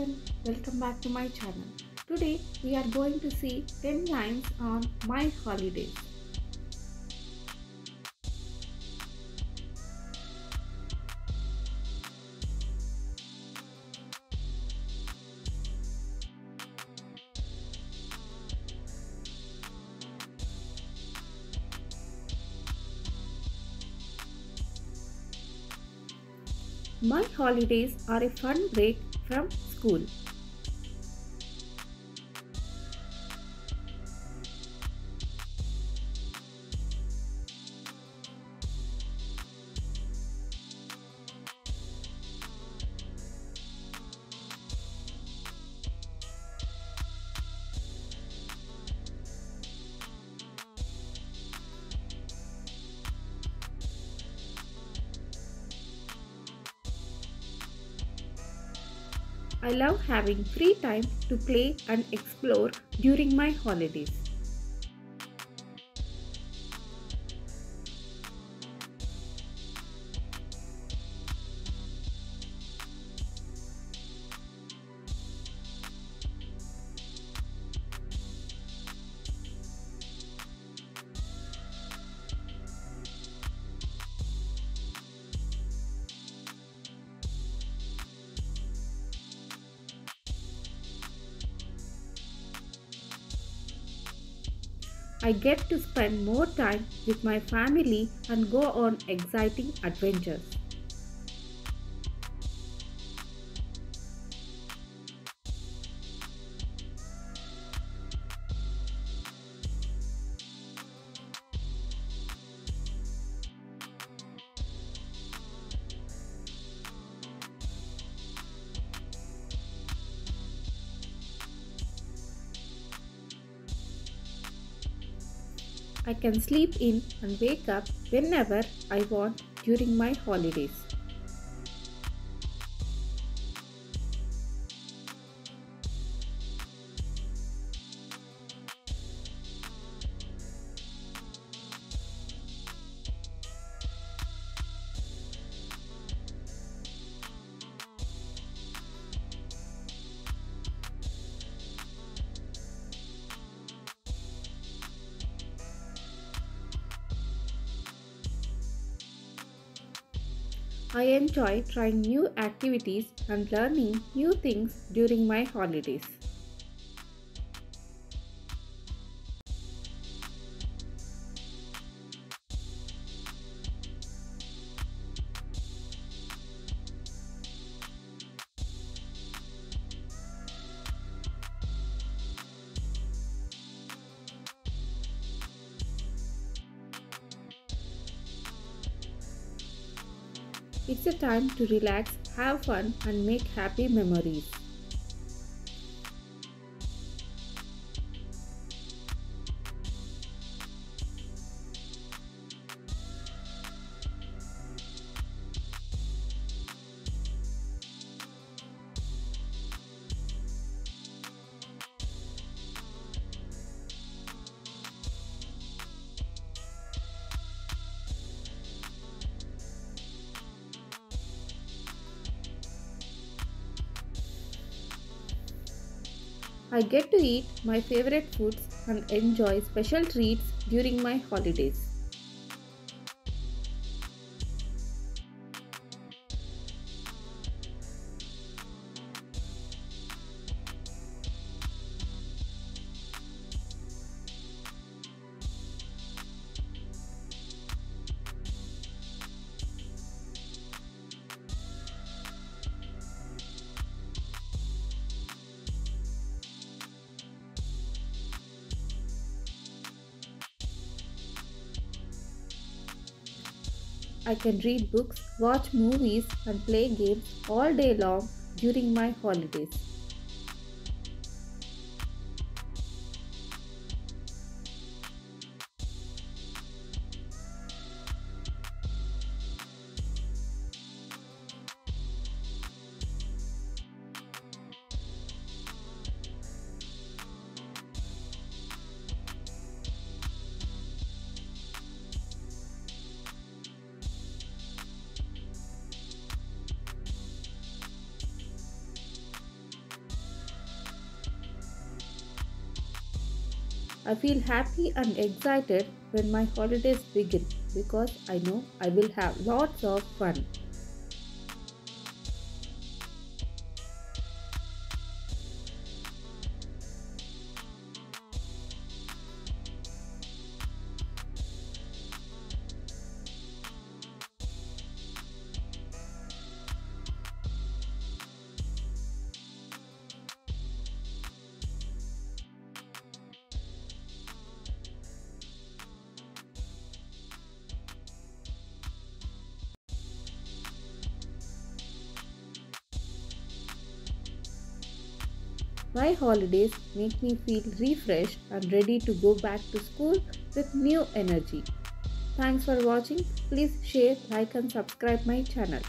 everyone, welcome back to my channel. Today we are going to see 10 lines on my holidays. My holidays are a fun break from school. I love having free time to play and explore during my holidays. I get to spend more time with my family and go on exciting adventures. I can sleep in and wake up whenever I want during my holidays. I enjoy trying new activities and learning new things during my holidays. It's a time to relax, have fun, and make happy memories. I get to eat my favorite foods and enjoy special treats during my holidays. I can read books, watch movies, and play games all day long during my holidays. I feel happy and excited when my holidays begin because I know I will have lots of fun. My holidays make me feel refreshed and ready to go back to school with new energy. Thanks for watching. Please share, like and subscribe my channel.